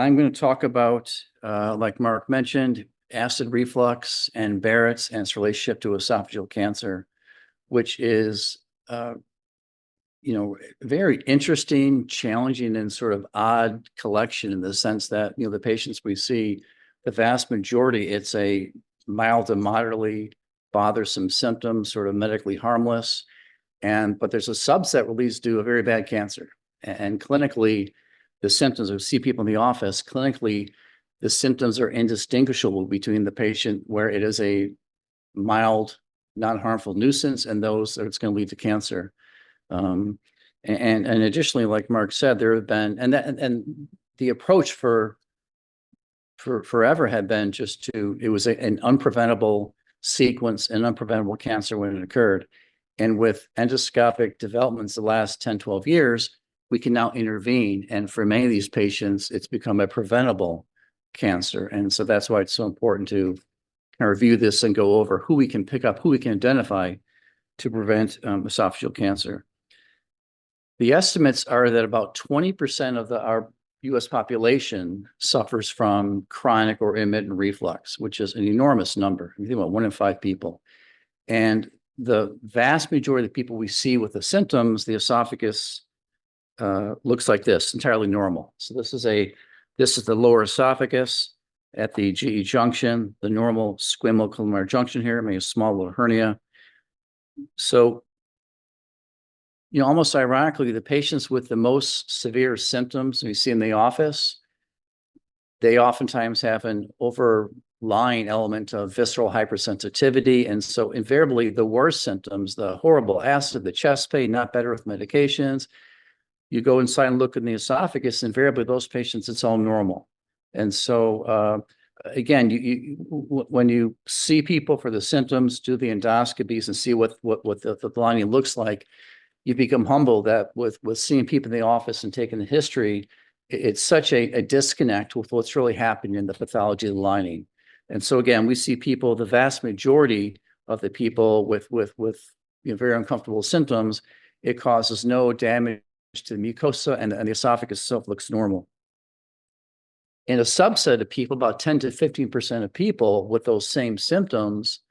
I'm going to talk about, like Mark mentioned, acid reflux and Barrett's and its relationship to esophageal cancer, which is, very interesting, challenging, and sort of odd collection in the sense that, the patients we see, the vast majority, it's a mild to moderately bothersome symptom, sort of medically harmless. But there's a subset where leads to a very bad cancer. And clinically, the symptoms, we see people in the office, clinically, the symptoms are indistinguishable between the patient where it is a mild, non-harmful nuisance and those that it's going to lead to cancer. And additionally, like Mark said, there have been, and the approach for forever had been just it was an unpreventable sequence, an unpreventable cancer when it occurred. And with endoscopic developments the last 10, 12 years, we can now intervene. And for many of these patients, it's become a preventable cancer. And so that's why it's so important to kind of review this and go over who we can pick up, who we can identify to prevent esophageal cancer. The estimates are that about 20% of our U.S. population suffers from chronic or intermittent reflux, which is an enormous number. You think about 1 in 5 people. And the vast majority of the people we see with the symptoms, the esophagus looks like this, entirely normal. So this is the lower esophagus at the GE junction, the normal squamous junction here, maybe a small little hernia. So, almost ironically, the patients with the most severe symptoms we see in the office, they oftentimes have an overlying element of visceral hypersensitivity. And so invariably the worst symptoms, the horrible acid, the chest pain, not better with medications, you go inside and look in the esophagus, invariably those patients, it's all normal. And so, again, when you see people for the symptoms, do the endoscopies and see what the lining looks like, you become humbled that with seeing people in the office and taking the history, it's such a disconnect with what's really happening in the pathology of the lining. And so again, we see people, the vast majority of the people with very uncomfortable symptoms, it causes no damage to the mucosa and the esophagus itself looks normal. In a subset of people, about 10 to 15% of people with those same symptoms,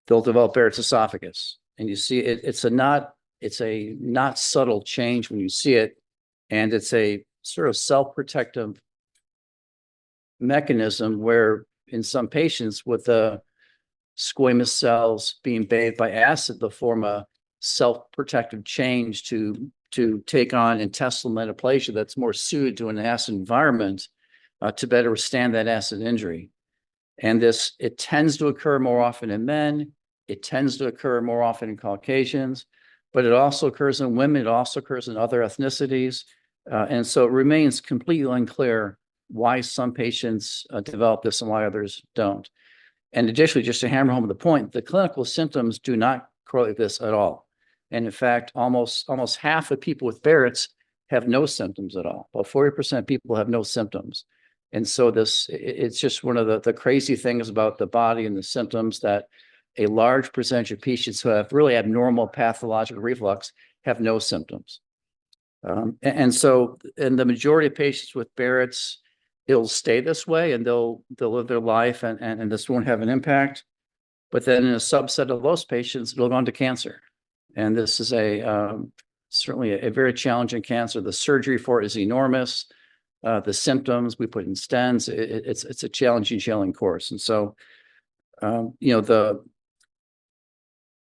they'll develop Barrett's esophagus. And you see it's a not subtle change when you see it, and it's a sort of self-protective mechanism where in some patients with the squamous cells being bathed by acid, they'll form a self-protective change to take on intestinal metaplasia that's more suited to an acid environment to better withstand that acid injury. And it tends to occur more often in men. It tends to occur more often in Caucasians, but it also occurs in women. It also occurs in other ethnicities. And so it remains completely unclear why some patients develop this and why others don't. And additionally, just to hammer home the point, the clinical symptoms do not correlate with this at all. And in fact, almost half of people with Barrett's have no symptoms at all. About 40% of people have no symptoms. And so it's just one of the crazy things about the body and the symptoms that a large percentage of patients who have really abnormal pathological reflux have no symptoms. And the majority of patients with Barrett's, it'll stay this way and they'll live their life and this won't have an impact. But then in a subset of those patients, it'll go on to cancer. And this is certainly a very challenging cancer. The surgery for it is enormous. The symptoms we put in stents, it's a challenging course. And so,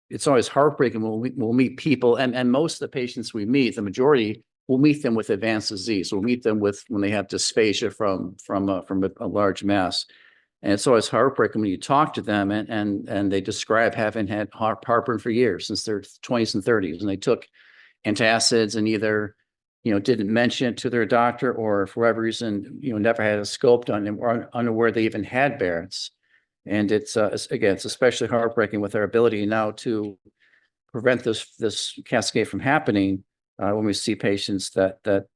it's always heartbreaking when we'll meet people, and most of the patients we meet, the majority, we'll meet them with advanced disease. We'll meet them when they have dysphagia from a large mass. And it's always heartbreaking when you talk to them and they describe having had heartburn for years, since their 20s and 30s, and they took antacids and either didn't mention it to their doctor or for whatever reason never had a scope done and were unaware they even had Barrett's. And it's especially heartbreaking with our ability now to prevent this cascade from happening when we see patients that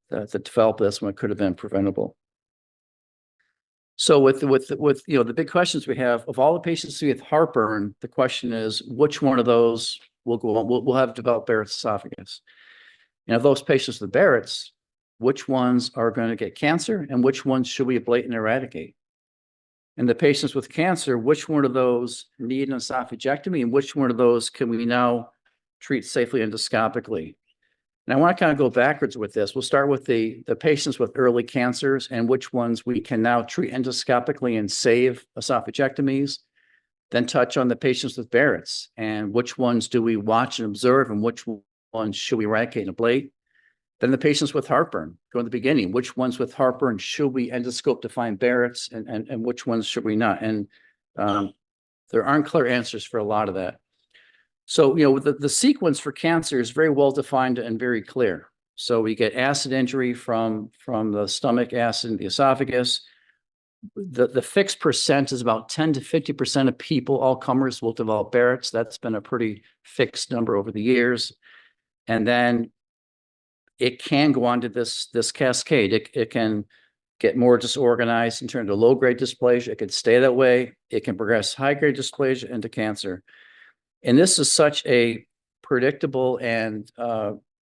develop this when it could have been preventable. So with the big questions we have, of all the patients with heartburn, the question is which one of those will have developed Barrett's esophagus. And of those patients with Barrett's, which ones are going to get cancer and which ones should we ablate and eradicate? And the patients with cancer, which one of those need an esophagectomy and which one of those can we now treat safely endoscopically? And I want to kind of go backwards with this. We'll start with the patients with early cancers and which ones we can now treat endoscopically and save esophagectomies. Then touch on the patients with Barrett's and which ones do we watch and observe and which ones should we eradicate and ablate. Then the patients with heartburn, go in the beginning, which ones with heartburn should we endoscope to find Barrett's and which ones should we not? And there aren't clear answers for a lot of that. So, the sequence for cancer is very well defined and very clear. So we get acid injury from the stomach acid in the esophagus. The fixed percent is about 10 to 50% of people, all comers, will develop Barrett's. That's been a pretty fixed number over the years. And then it can go on to this cascade. It can get more disorganized and turn to low-grade dysplasia. It could stay that way. It can progress high-grade dysplasia into cancer. And this is such a predictable and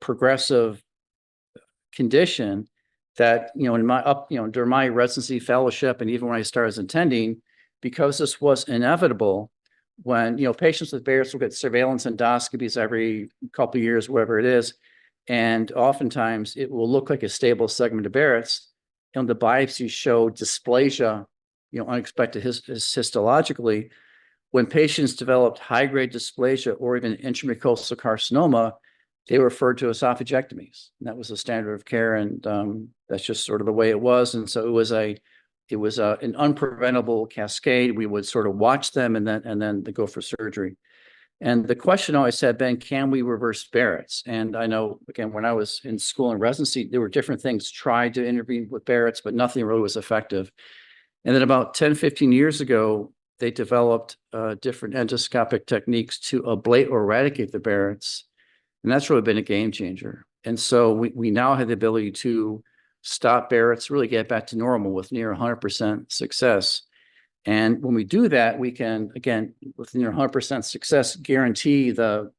progressive condition that, in my during my residency fellowship, and even when I started as attending, because this was inevitable, when, patients with Barrett's will get surveillance endoscopies every couple of years, whatever it is, and oftentimes it will look like a stable segment of Barrett's, and the biopsies show dysplasia, unexpected histologically. When patients developed high-grade dysplasia or even intramucosal carcinoma, they were referred to esophagectomies. And that was the standard of care, and that's just sort of the way it was. And so it was an unpreventable cascade. We would sort of watch them and then they go for surgery. And the question always had been, can we reverse Barrett's? And I know, again, when I was in school and residency, there were different things tried to intervene with Barrett's, but nothing really was effective. And then about 10, 15 years ago, they developed different endoscopic techniques to ablate or eradicate the Barrett's. And that's really been a game changer. And so we now have the ability to stop Barrett's, really get back to normal with near 100% success. And when we do that, we can, again, with near 100% success, guarantee the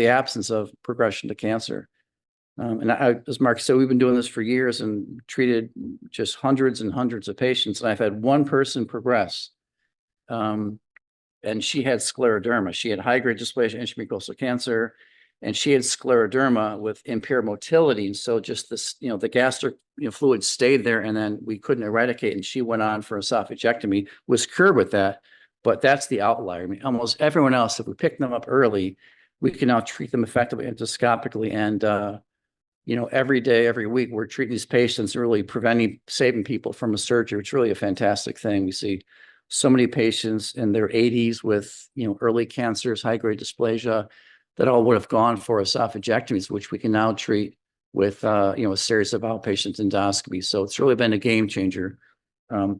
absence of progression to cancer. And as Mark said, we've been doing this for years and treated just hundreds and hundreds of patients. And I've had one person progress, and she had scleroderma. She had high-grade dysplasia, intramucosal cancer, and she had scleroderma with impaired motility. And so just this, the gastric fluid stayed there, and then we couldn't eradicate. And she went on for esophagectomy, was cured with that. But that's the outlier. I mean, almost everyone else, if we pick them up early, we can now treat them effectively endoscopically. And every day, every week, we're treating these patients, really saving people from a surgery. It's really a fantastic thing. We see so many patients in their 80s with early cancers, high-grade dysplasia, that all would have gone for esophagectomies, which we can now treat with a series of outpatient endoscopies. So it's really been a game changer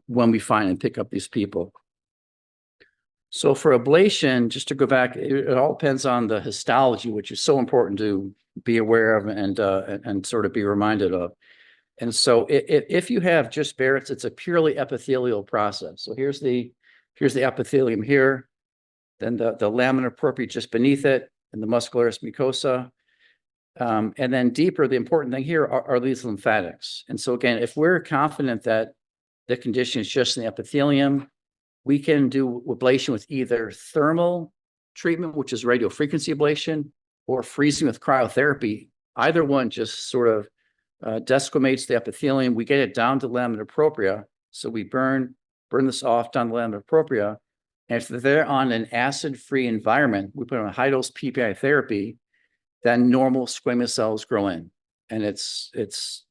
when we find and pick up these people. So for ablation, just to go back, it all depends on the histology, which is so important to be aware of and sort of be reminded of. And so if you have just Barrett's, it's a purely epithelial process. So here's the epithelium here, then the lamina propria just beneath it, and the muscularis mucosa. And then deeper, the important thing here are these lymphatics. And so again, if we're confident that the condition is just in the epithelium, we can do ablation with either thermal treatment, which is radiofrequency ablation, or freezing with cryotherapy. Either one just sort of desquamates the epithelium. We get it down to lamina propria. So we burn this off down the lamina propria. And if they're on an acid-free environment, we put on a high-dose PPI therapy, then normal squamous cells grow in. And it's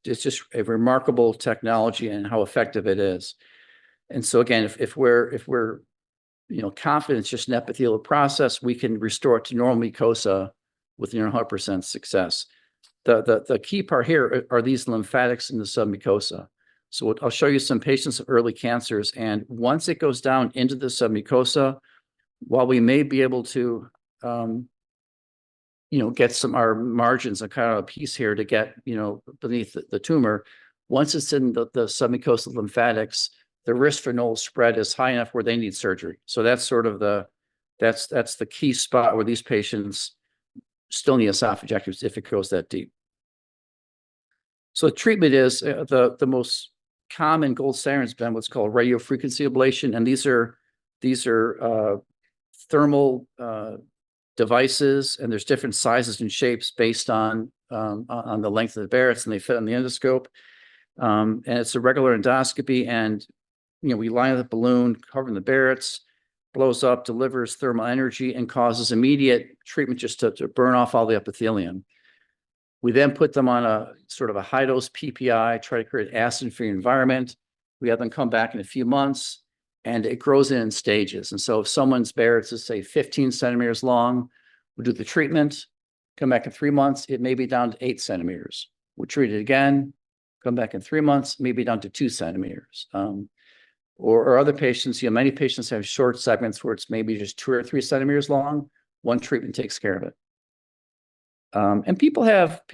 just a remarkable technology and how effective it is. And so again, if we're confident it's just an epithelial process, we can restore it to normal mucosa with 100% success. The key part here are these lymphatics in the submucosa. So I'll show you some patients with early cancers, and once it goes down into the submucosa, while we may be able to, get our margins and kind of a piece here to get, beneath the tumor, once it's in the submucosal lymphatics, the risk for nodal spread is high enough where they need surgery. So that's sort of that's the key spot where these patients still need esophagectomies if it goes that deep. So the treatment is the most common gold standard has been what's called radiofrequency ablation, and these are thermal devices, and there's different sizes and shapes based on the length of the Barrett's, and they fit on the endoscope. And it's a regular endoscopy, and we line up the balloon covering the Barrett's, blows up, delivers thermal energy, and causes immediate treatment just to burn off all the epithelium. We then put them on a sort of a high dose PPI, try to create an acid-free environment. We have them come back in a few months, and it grows in stages. And so if someone's Barrett's is, say, 15 centimeters long, we'll do the treatment, come back in 3 months, it may be down to 8 centimeters. We'll treat it again, come back in 3 months, maybe down to 2 centimeters. Or other patients, many patients have short segments where it's maybe just 2 or 3 centimeters long. One treatment takes care of it. And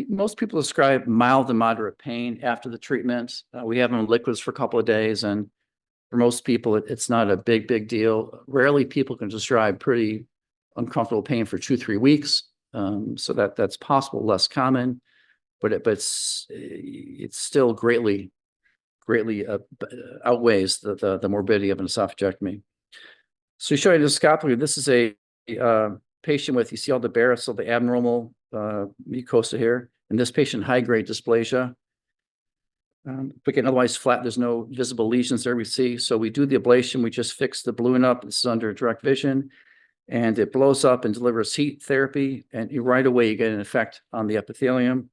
most people describe mild to moderate pain after the treatment. We have them in liquids for a couple of days, and for most people, it's not a big deal. Rarely people can describe pretty uncomfortable pain for 2-3 weeks. So that's possible, less common, but it's still greatly outweighs the morbidity of an esophagectomy. So show you endoscopically, this is a patient with, you see all the Barrett's, so the abnormal mucosa here, and this patient high-grade dysplasia. But otherwise flat, there's no visible lesions there we see. So we do the ablation, we just fix the balloon up, this is under direct vision, and it blows up and delivers heat therapy, and right away you get an effect on the epithelium.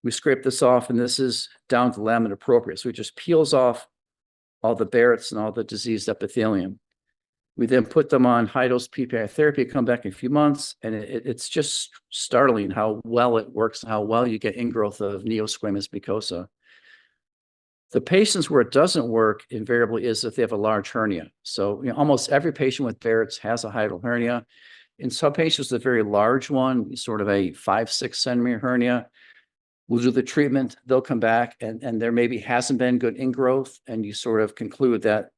We scrape this off, and this is down to lamina propria. So it just peels off all the Barrett's and all the diseased epithelium. We then put them on high-dose PPI therapy, come back in a few months, and it's just startling how well it works and how well you get ingrowth of neosquamous mucosa. The patients where it doesn't work invariably is if they have a large hernia. So almost every patient with Barrett's has a hiatal hernia. In some patients, a very large one, sort of a 5-6 centimeter hernia. We'll do the treatment, they'll come back, and there maybe hasn't been good ingrowth, and you sort of conclude that,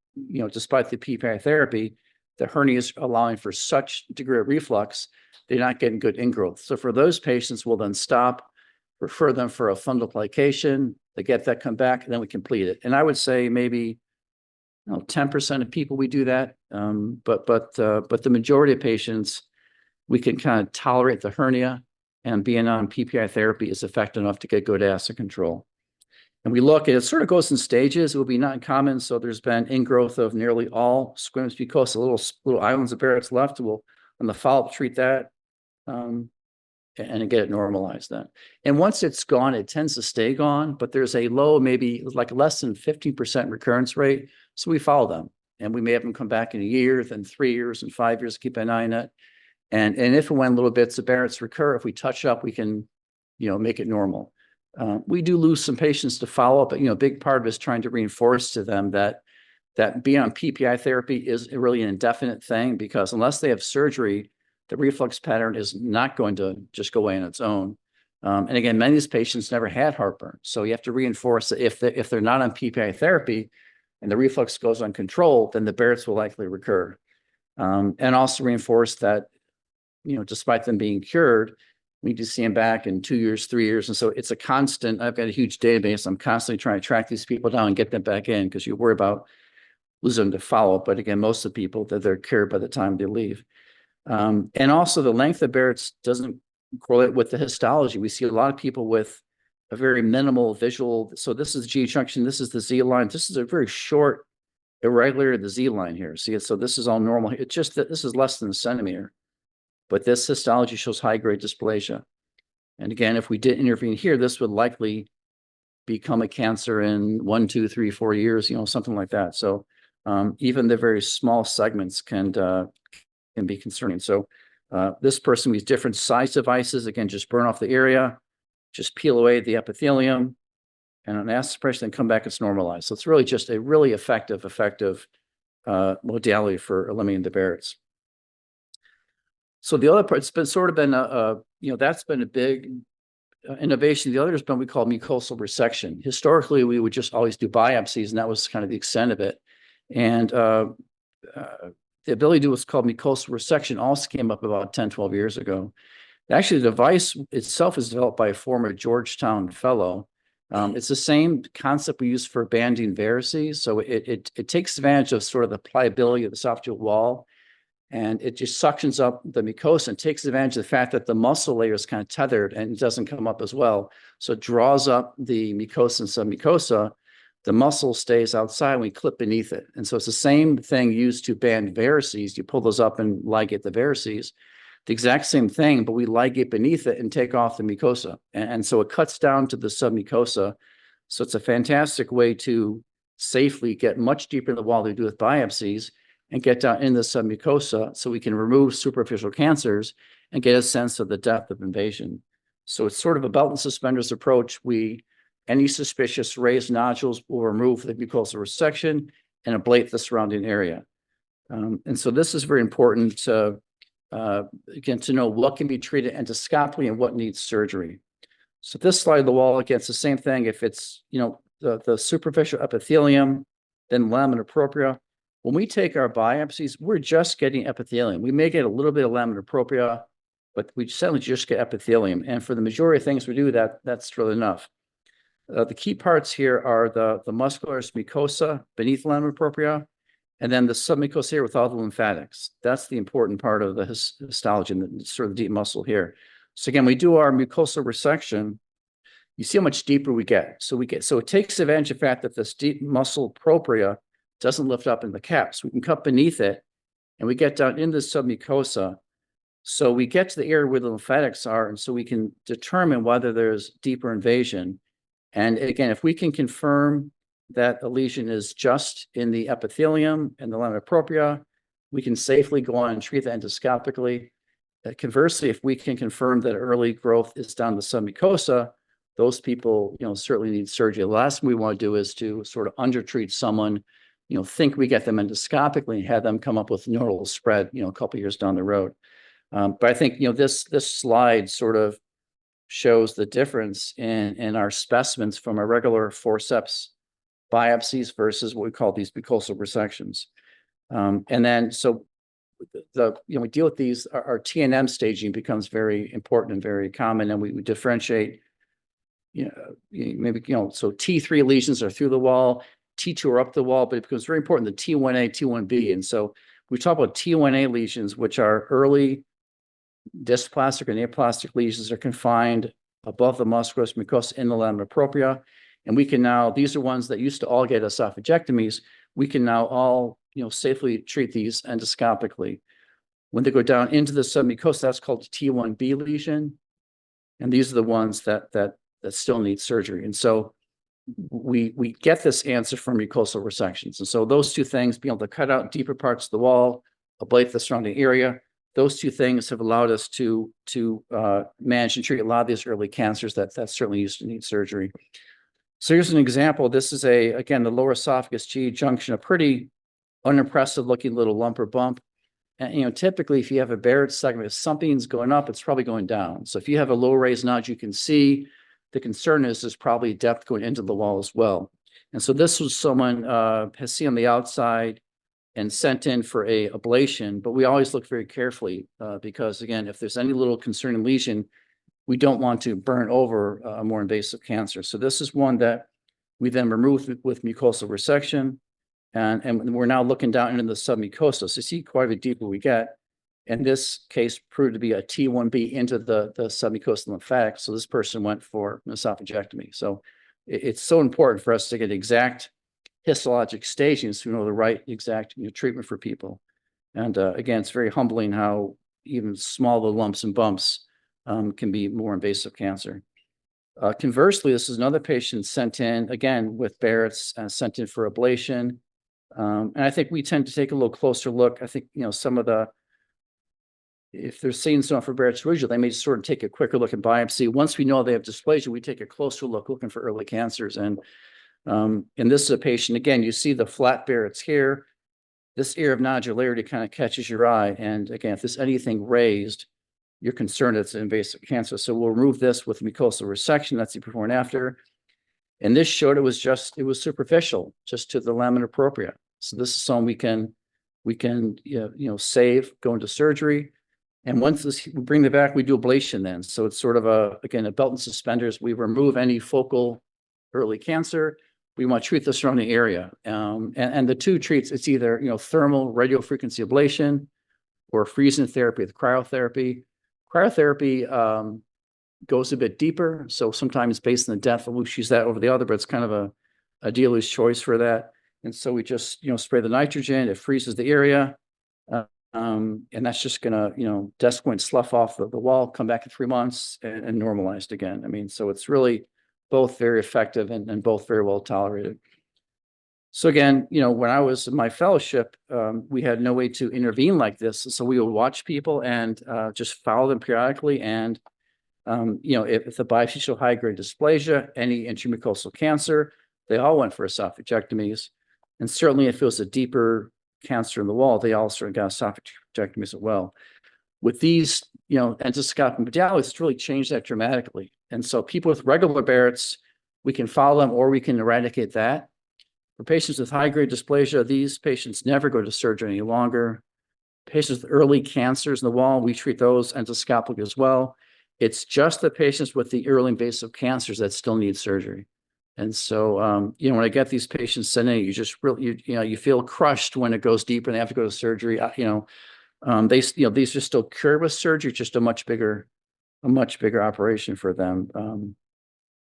despite the PPI therapy, the hernia is allowing for such degree of reflux, they're not getting good ingrowth. So for those patients, we'll then stop, refer them for a fundoplication, they get that, come back, and then we complete it. And I would say maybe 10% of people we do that, but the majority of patients, we can kind of tolerate the hernia, and being on PPI therapy is effective enough to get good acid control. And we look, and it sort of goes in stages. It will be not uncommon. So there's been ingrowth of nearly all squamous mucosa, little islands of Barrett's left. We'll, on the follow-up, treat that and get it normalized then. And once it's gone, it tends to stay gone, but there's a low, maybe like less than 15% recurrence rate. So we follow them, and we may have them come back in a year, then 3 years and 5 years, keep an eye on it. And if and when little bits of Barrett's recur, if we touch up, we can, make it normal. We do lose some patients to follow up, but a big part of it is trying to reinforce to them that being on PPI therapy is really an indefinite thing, because unless they have surgery, the reflux pattern is not going to just go away on its own. And again, many of these patients never had heartburn, so you have to reinforce that if they're not on PPI therapy and the reflux goes uncontrolled, then the Barrett's will likely recur. And also reinforce that, despite them being cured, we need to see them back in 2 years, 3 years. And so it's a constant, I've got a huge database. I'm constantly trying to track these people down and get them back in, because you worry about losing them to follow-up. But again, most of the people, that they're cured by the time they leave. And also the length of Barrett's doesn't correlate with the histology. We see a lot of people with a very minimal visual. So this is the G junction, this is the Z line. This is a very short, irregular, the Z line here. See it? So this is all normal. It's just that this is less than a centimeter. But this histology shows high-grade dysplasia. And again, if we did intervene here, this would likely become a cancer in 1, 2, 3, 4 years, something like that. So even the very small segments can be concerning. So this person, we use different size devices. Again, just burn off the area, just peel away the epithelium, and on acid suppression, then come back, it's normalized. So it's really just a really effective modality for eliminating the Barrett's. So the other part, it's been sort of been that's been a big innovation. The other has been we call mucosal resection. Historically, we would just always do biopsies, and that was kind of the extent of it. And the ability to do what's called mucosal resection also came up about 10, 12 years ago. Actually, the device itself is developed by a former Georgetown fellow, It's the same concept we use for banding varices. So it takes advantage of sort of the pliability of the esophageal wall, and it just suctions up the mucosa and takes advantage of the fact that the muscle layer is kind of tethered and it doesn't come up as well. So it draws up the mucosa and submucosa. The muscle stays outside and we clip beneath it. And so it's the same thing used to band varices. You pull those up and ligate the varices. The exact same thing, but we ligate beneath it and take off the mucosa. And so it cuts down to the submucosa. So it's a fantastic way to safely get much deeper in the wall than we do with biopsies and get down in the submucosa so we can remove superficial cancers and get a sense of the depth of invasion. So it's sort of a belt and suspenders approach. Any suspicious raised nodules will remove the mucosal resection and ablate the surrounding area. And so this is very important to, again, to know what can be treated endoscopically and what needs surgery. So this slide of the wall, again, it's the same thing. If it's, the superficial epithelium, then lamina propria. When we take our biopsies, we're just getting epithelium. We may get a little bit of lamina propria, but we certainly just get epithelium. And for the majority of things we do, that's really enough. The key parts here are the muscular mucosa beneath lamina propria, and then the submucosa here with all the lymphatics. That's the important part of the histology and the sort of deep muscle here. So again, we do our mucosal resection. You see how much deeper we get. So it takes advantage of the fact that this deep muscle propria doesn't lift up in the caps. We can cut beneath it and we get down into the submucosa. So we get to the area where the lymphatics are, and so we can determine whether there's deeper invasion. And again, if we can confirm that a lesion is just in the epithelium and the lamina propria, we can safely go on and treat that endoscopically. Conversely, if we can confirm that early growth is down the submucosa, those people, certainly need surgery. The last thing we want to do is to sort of undertreat someone, think we get them endoscopically and have them come up with nodal spread, a couple of years down the road. But I think, this slide sort of shows the difference in our specimens from our regular forceps biopsies versus what we call these mucosal resections. And then, so we deal with these, our TNM staging becomes very important and very common, and we differentiate, so T3 lesions are through the wall, T2 are up the wall, but it becomes very important, the T1A, T1B. And so we talk about T1A lesions, which are early dysplastic or neoplastic lesions are confined above the musculus mucosa in the lamina propria. And we can now, these are ones that used to all get esophagectomies. We can now all, safely treat these endoscopically. When they go down into the submucosa, that's called a T1B lesion. And these are the ones that still need surgery. And so we get this answer from mucosal resections. And so those two things, being able to cut out deeper parts of the wall, ablate the surrounding area, those two things have allowed us to manage and treat a lot of these early cancers that certainly used to need surgery. So here's an example. This is again, the lower esophagus GE junction, a pretty unimpressive looking little lump or bump. And typically if you have a Barrett segment, if something's going up, it's probably going down. So if you have a low raised nodule, you can see the concern is there's probably depth going into the wall as well. And so this was someone has seen on the outside and sent in for a ablation, but we always look very carefully because again, if there's any little concerning lesion, we don't want to burn over a more invasive cancer. So this is one that we then removed with mucosal resection, and we're now looking down into the submucosa. So see quite a bit deeper we get. In this case, proved to be a T1B into the submucosal lymphatic. So this person went for an esophagectomy. So it's so important for us to get exact histologic staging so we know the right exact treatment for people. And again, it's very humbling how even small the lumps and bumps can be more invasive cancer. Conversely, this is another patient sent in, again, with Barrett's, sent in for ablation. And I think we tend to take a little closer look. I think, some of the, if they're seeing someone for Barrett's esophagus, they may just sort of take a quicker look at biopsy. Once we know they have dysplasia, we take a closer look looking for early cancers. And this is a patient, again, you see the flat Barrett's here. This area of nodularity kind of catches your eye. And again, if there's anything raised, you're concerned it's an invasive cancer. So we'll remove this with mucosal resection. That's the before and after. And this showed it was superficial, just to the lamina propria. So this is something we can save, go into surgery. And once we bring it back, we do ablation then. So it's sort of again, a belt and suspenders. We remove any focal early cancer. We want to treat the surrounding area. And the two treats, it's either, thermal radiofrequency ablation or freezing therapy with cryotherapy. Cryotherapy goes a bit deeper. So sometimes based on the depth, we'll choose that over the other, but it's kind of a dealer's choice for that. And so we just, spray the nitrogen, it freezes the area. And that's just gonna, desquint slough off the wall, come back in 3 months and normalized again. I mean, so it's really both very effective and both very well tolerated. So again, when I was in my fellowship, we had no way to intervene like this. So we would watch people and just follow them periodically. And, if the biopsy showed high-grade dysplasia, any intramucosal cancer, they all went for esophagectomies. And certainly if it was a deeper cancer in the wall, they also got esophagectomies as well. With these, endoscopic modalities, it's really changed that dramatically. And so people with regular Barrett's, we can follow them or we can eradicate that. For patients with high-grade dysplasia, these patients never go to surgery any longer. Patients with early cancers in the wall, we treat those endoscopically as well. It's just the patients with the early invasive cancers that still need surgery. And so, when I get these patients sent in, you just really, you feel crushed when it goes deeper and they have to go to surgery. These are still cured with surgery, just a much bigger operation for them.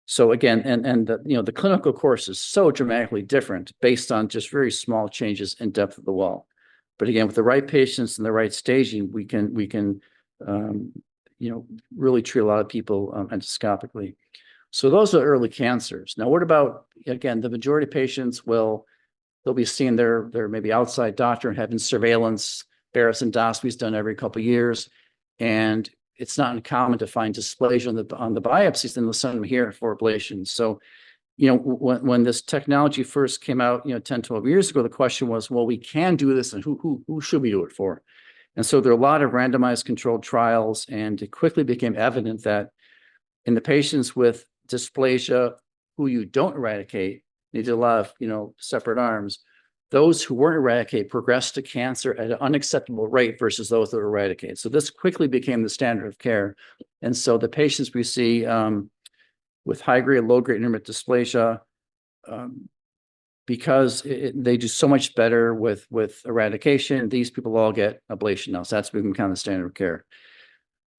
So again, and the clinical course is so dramatically different based on just very small changes in depth of the wall. But again, with the right patients and the right staging, we can really treat a lot of people endoscopically. So those are early cancers. Now, what about, again, the majority of patients they'll be seeing their maybe outside doctor and having surveillance, Barrett's endoscopies done every couple of years. And it's not uncommon to find dysplasia on the biopsies, then they'll send them here for ablation. So, when this technology first came out, 10, 12 years ago, the question was, well, we can do this and who should we do it for? And so there are a lot of randomized controlled trials, and it quickly became evident that in the patients with dysplasia who you don't eradicate, they did a lot of, separate arms. Those who weren't eradicated progressed to cancer at an unacceptable rate versus those that were eradicated. So this quickly became the standard of care. And so the patients we see with high-grade, low-grade intermittent dysplasia, because they do so much better with eradication, these people all get ablation now. So that's become kind of the standard of care.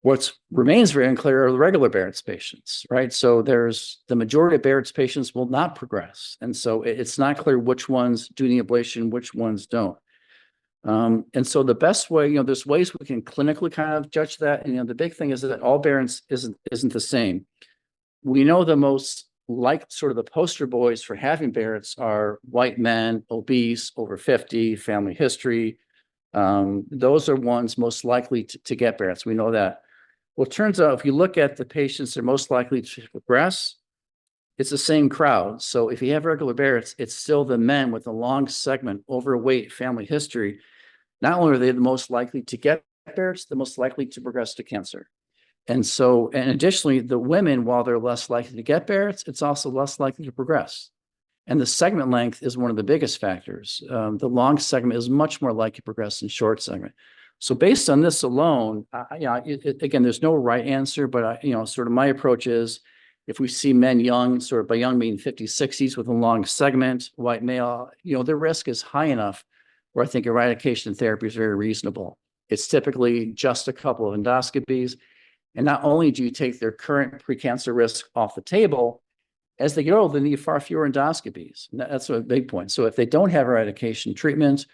What remains very unclear are the regular Barrett's patients, right? So the majority of Barrett's patients will not progress. And so it's not clear which ones do the ablation, which ones don't. And so the best way, there's ways we can clinically kind of judge that. And, the big thing is that all Barrett's isn't the same. We know the most sort of the poster boys for having Barrett's are white men, obese, over 50, family history. Those are ones most likely to get Barrett's. We know that. Well, it turns out if you look at the patients that are most likely to progress, it's the same crowd. So if you have regular Barrett's, it's still the men with a long segment, overweight, family history. Not only are they the most likely to get Barrett's, the most likely to progress to cancer. And so, and additionally, the women, while they're less likely to get Barrett's, it's also less likely to progress. And the segment length is one of the biggest factors. The long segment is much more likely to progress than short segment. So based on this alone, again, there's no right answer, but sort of my approach is if we see men young, sort of by young meaning 50s, 60s with a long segment, white male, their risk is high enough where I think eradication therapy is very reasonable. It's typically just a couple of endoscopies. And not only do you take their current precancer risk off the table, as they get older, they need far fewer endoscopies. And that's a big point. So if they don't have eradication treatment,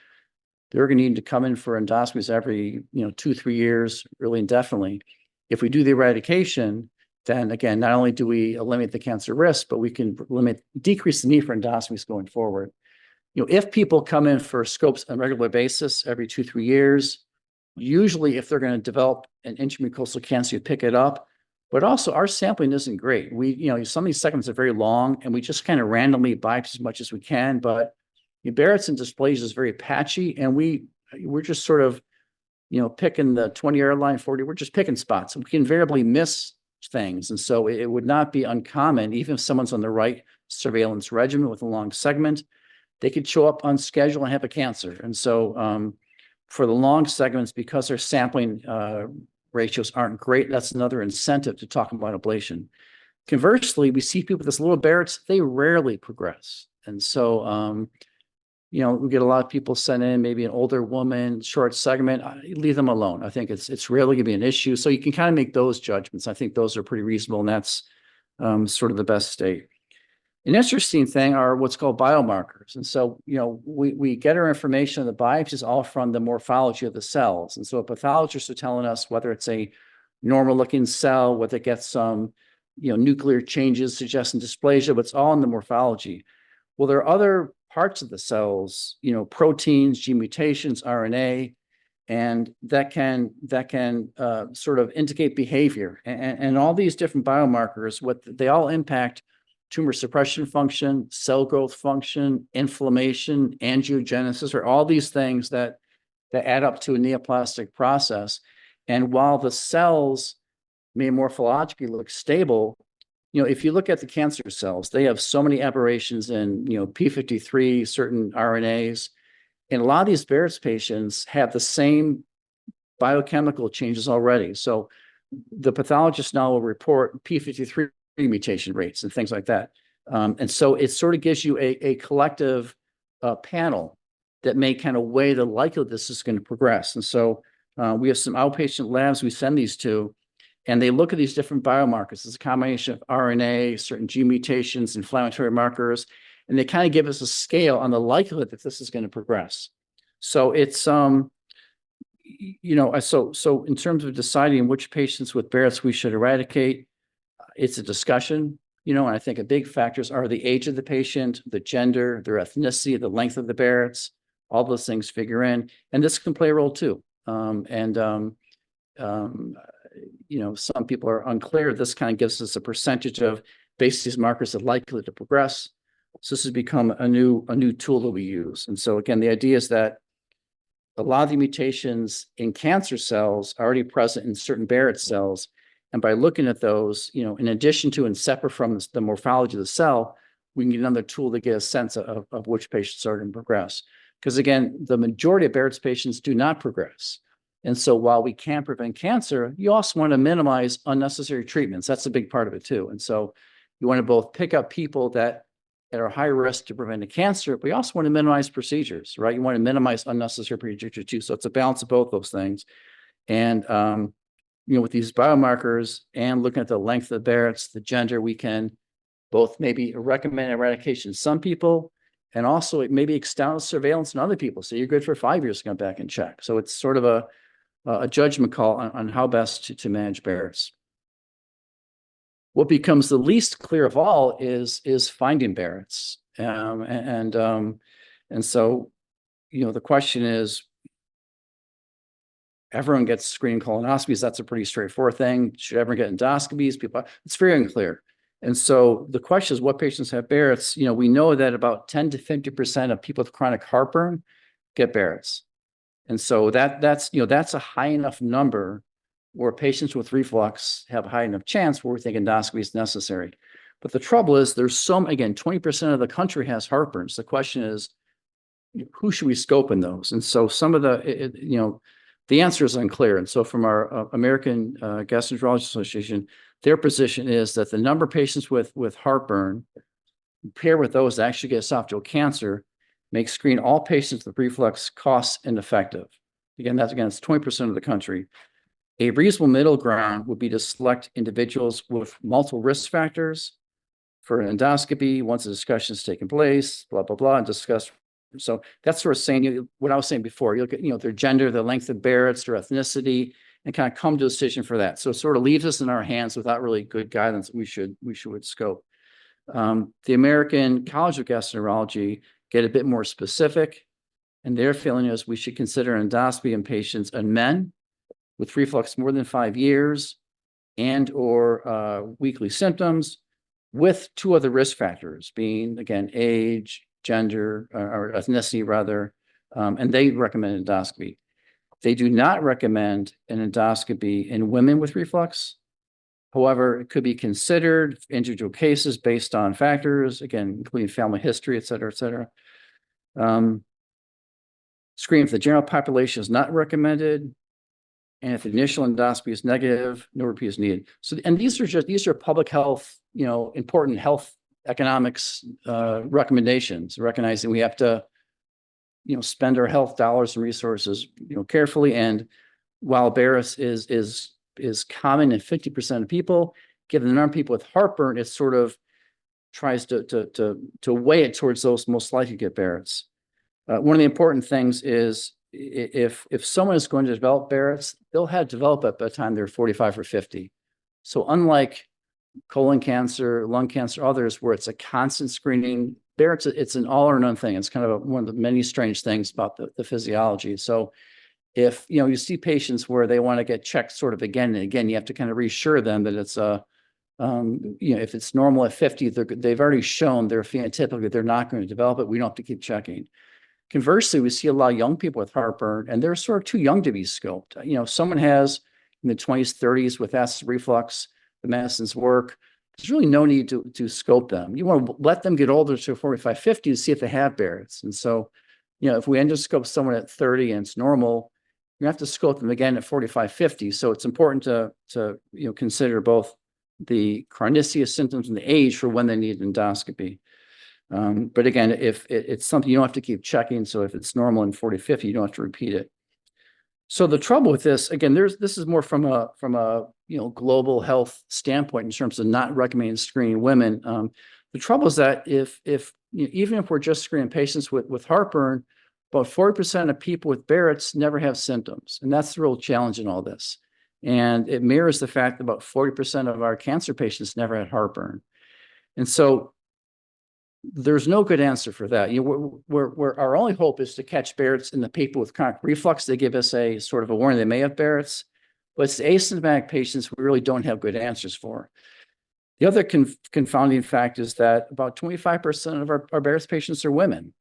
they're going to need to come in for endoscopies every, 2-3 years, really indefinitely. If we do the eradication, then again, not only do we eliminate the cancer risk, but we can decrease the need for endoscopies going forward. If people come in for scopes on a regular basis every 2-3 years, usually if they're going to develop an intramucosal cancer, you pick it up. But also our sampling isn't great. Some of these segments are very long and we just kind of randomly biopsy as much as we can, but Barrett's and dysplasia is very patchy, and we're just sort of, picking the 20-yard line, 40. We're just picking spots. We can invariably miss things, and so it would not be uncommon, even if someone's on the right surveillance regimen with a long segment, they could show up on schedule and have a cancer. And so, for the long segments, because our sampling ratios aren't great, that's another incentive to talk about ablation. Conversely, we see people with this little Barrett's, they rarely progress. And so, we get a lot of people sent in, maybe an older woman, short segment, leave them alone. I think it's rarely gonna be an issue. So you can kind of make those judgments. I think those are pretty reasonable, and that's sort of the best state. An interesting thing are what's called biomarkers. And so, we get our information on the biopsies all from the morphology of the cells. And so pathologists are telling us whether it's a normal looking cell, whether it gets some, nuclear changes suggesting dysplasia, but it's all in the morphology. Well, there are other parts of the cells, proteins, gene mutations, RNA, and that can sort of indicate behavior. And all these different biomarkers, they all impact tumor suppression function, cell growth function, inflammation, angiogenesis, or all these things that add up to a neoplastic process. And while the cells may morphologically look stable, if you look at the cancer cells, they have so many aberrations in, p53, certain RNAs. And a lot of these Barrett's patients have the same biochemical changes already. So the pathologist now will report p53 mutation rates and things like that. And so it sort of gives you a collective panel that may kind of weigh the likelihood this is going to progress. And so we have some outpatient labs we send these to, and they look at these different biomarkers. It's a combination of RNA, certain gene mutations, inflammatory markers, and they kind of give us a scale on the likelihood that this is going to progress. So it's, so in terms of deciding which patients with Barrett's we should eradicate, it's a discussion, and I think a big factors are the age of the patient, the gender, their ethnicity, the length of the Barrett's, all those things figure in, and this can play a role too. Some people are unclear. This kind of gives us a percentage of these markers that are likely to progress. So this has become a new tool that we use. And so again, the idea is that a lot of the mutations in cancer cells are already present in certain Barrett cells. And by looking at those, in addition to and separate from the morphology of the cell, we can get another tool to get a sense of which patients are going to progress. Because again, the majority of Barrett's patients do not progress. And so while we can't prevent cancer, you also want to minimize unnecessary treatments. That's a big part of it too. And so you want to both pick up people that are high risk to prevent a cancer, but you also want to minimize procedures, right? You want to minimize unnecessary procedures too. So it's a balance of both those things. And, with these biomarkers and looking at the length of the Barrett's, the gender, we can both maybe recommend eradication in some people, and also maybe extend surveillance in other people. So you're good for 5 years to come back and check. So it's sort of a judgment call on how best to manage Barrett's. What becomes the least clear of all is finding Barrett's. And so, the question is, everyone gets screening colonoscopies. That's a pretty straightforward thing. Should everyone get endoscopies? It's very unclear. And so the question is, what patients have Barrett's? We know that about 10 to 50% of people with chronic heartburn get Barrett's. And so that's a high enough number where patients with reflux have a high enough chance where we think endoscopy is necessary. But the trouble is there's 20% of the country has heartburn. So the question is, who should we scope in those? And so some of the answer is unclear. And so from our American Gastroenterology Association, their position is that the number of patients with heartburn paired with those that actually get esophageal cancer makes screen all patients with reflux cost ineffective. Again, it's 20% of the country. A reasonable middle ground would be to select individuals with multiple risk factors for an endoscopy once the discussion has taken place, blah, blah, blah, and discuss. So that's sort of saying what I was saying before. You look at their gender, their length of Barrett's, their ethnicity, and kind of come to a decision for that. So it sort of leaves us in our hands without really good guidance. We should scope. The American College of Gastroenterology get a bit more specific, and their feeling is we should consider endoscopy in patients and men with reflux more than 5 years and or weekly symptoms with 2 other risk factors being, again, age, gender, or ethnicity rather, and they recommend endoscopy. They do not recommend an endoscopy in women with reflux. However, it could be considered for individual cases based on factors, again, including family history, et cetera, et cetera. Screening for the general population is not recommended. And if the initial endoscopy is negative, no repeat is needed. So, and these are public health, important health economics recommendations, recognizing we have to, spend our health dollars and resources, carefully. And while Barrett's is common in 50% of people, given the number of people with heartburn, it sort of tries to weigh it towards those most likely to get Barrett's. One of the important things is if someone is going to develop Barrett's, they'll have developed it by the time they're 45 or 50. So unlike colon cancer, lung cancer, others where it's a constant screening, Barrett's, it's an all or none thing. It's kind of one of the many strange things about the physiology. So if you see patients where they want to get checked sort of again and again, you have to kind of reassure them that it's if it's normal at 50, they've already shown they're phenotypically they're not going to develop it. We don't have to keep checking. Conversely, we see a lot of young people with heartburn, and they're sort of too young to be scoped. If someone has in the 20s, 30s with acid reflux, the medicines work, there's really no need to scope them. You want to let them get older to 45, 50 to see if they have Barrett's. And so, if we endoscope someone at 30 and it's normal, you have to scope them again at 45, 50. So it's important to consider both the chronicity of symptoms and the age for when they need endoscopy. But again, if it's something you don't have to keep checking, so if it's normal in 40, 50, you don't have to repeat it. So the trouble with this, again, this is more from a global health standpoint in terms of not recommending screening women. The trouble is that even if we're just screening patients with heartburn, about 40% of people with Barrett's never have symptoms, and that's the real challenge in all this. And it mirrors the fact that about 40% of our cancer patients never had heartburn. And so there's no good answer for that. We're our only hope is to catch Barrett's in the people with chronic reflux. They give us a sort of a warning they may have Barrett's, but it's the asymptomatic patients we really don't have good answers for. The other confounding fact is that about 25% of our Barrett's patients are women.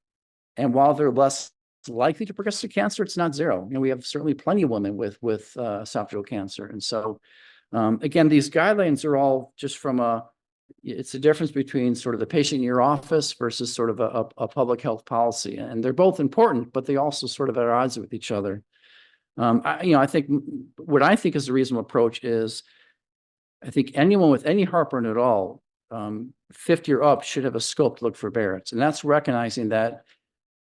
And while they're less likely to progress to cancer, it's not zero. We have certainly plenty of women with esophageal cancer. And so, again, these guidelines are all just from it's the difference between sort of the patient in your office versus sort of a public health policy. And they're both important, but they also sort of at odds with each other. I think what I think is a reasonable approach is I think anyone with any heartburn at all, 50 or up, should have a scope to look for Barrett's. And that's recognizing that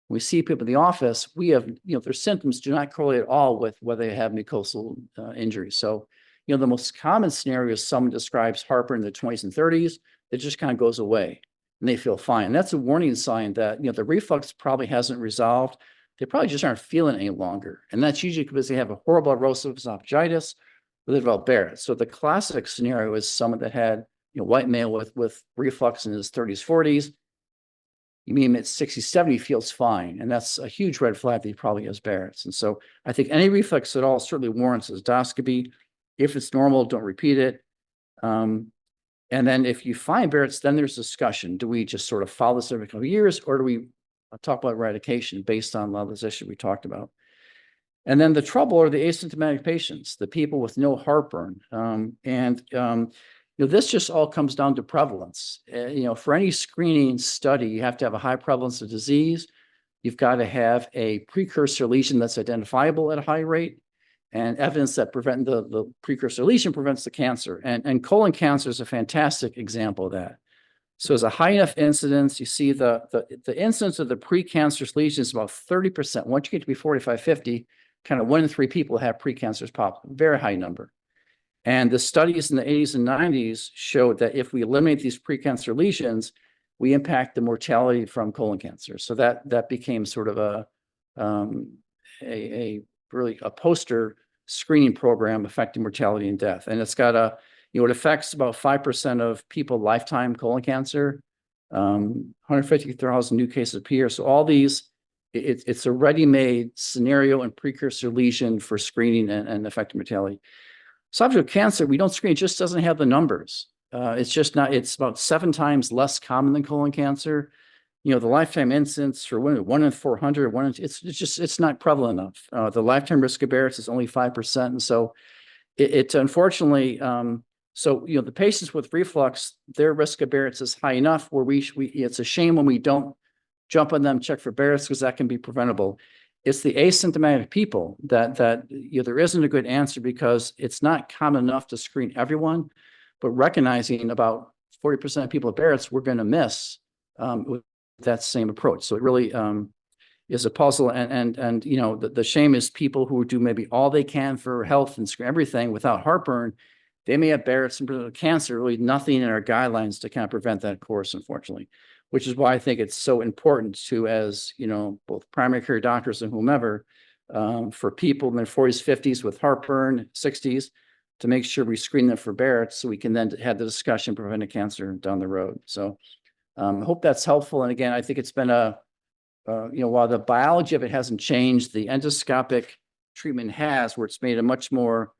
we see people in the office, we have, their symptoms do not correlate at all with whether they have mucosal injury. So, the most common scenario is someone describes heartburn in their 20s and 30s, it just kind of goes away and they feel fine. And that's a warning sign that, the reflux probably hasn't resolved. They probably just aren't feeling it any longer. And that's usually because they have a horrible erosive esophagitis or they develop Barrett. So the classic scenario is someone that had, white male with reflux in his 30s, 40s. You mean him at 60, 70 feels fine. And that's a huge red flag that he probably has Barrett's. And so I think any reflux at all certainly warrants endoscopy. If it's normal, don't repeat it. And then if you find Barrett's, then there's discussion. Do we just sort of follow this every couple of years, or do we talk about eradication based on a lot of this issue we talked about? And then the trouble are the asymptomatic patients, the people with no heartburn. This just all comes down to prevalence. For any screening study, you have to have a high prevalence of disease. You've got to have a precursor lesion that's identifiable at a high rate, and evidence that the precursor lesion prevents the cancer. And colon cancer is a fantastic example of that. So as a high enough incidence, you see the incidence of the precancerous lesion is about 30%. Once you get to be 45, 50, kind of 1 in 3 people have precancerous pop, very high number. And the studies in the 80s and 90s showed that if we eliminate these precancer lesions, we impact the mortality from colon cancer. So that became sort of a poster screening program affecting mortality and death. And it's got it affects about 5% of people lifetime colon cancer, 150,000 new cases per year. So all these, it's a ready-made scenario and precursor lesion for screening and affecting mortality. Esophageal cancer, we don't screen, it just doesn't have the numbers. It's about 7 times less common than colon cancer. The lifetime incidence for women, 1 in 400, it's not prevalent enough. The lifetime risk of Barrett's is only 5%. And so it unfortunately, the patients with reflux, their risk of Barrett's is high enough where it's a shame when we don't jump on them, check for Barrett's, because that can be preventable. it's the asymptomatic people that there isn't a good answer, because it's not common enough to screen everyone, but recognizing about 40% of people with Barrett's we're going to miss with that same approach. So it really is a puzzle, and the shame is people who do maybe all they can for health and screen everything without heartburn. They may have Barrett's and cancer, really nothing in our guidelines to kind of prevent that course, unfortunately, which is why I think it's so important to, as both primary care doctors and whomever, for people in their 40s, 50s with heartburn, 60s, to make sure we screen them for Barrett's so we can then have the discussion preventing cancer down the road. So I hope that's helpful. And again, I think it's been while the biology of it hasn't changed, the endoscopic treatment has, where it's made a much more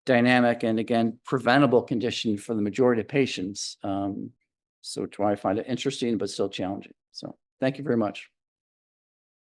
dynamic and, again, preventable condition for the majority of patients. So I find it interesting, but still challenging. So thank you very much.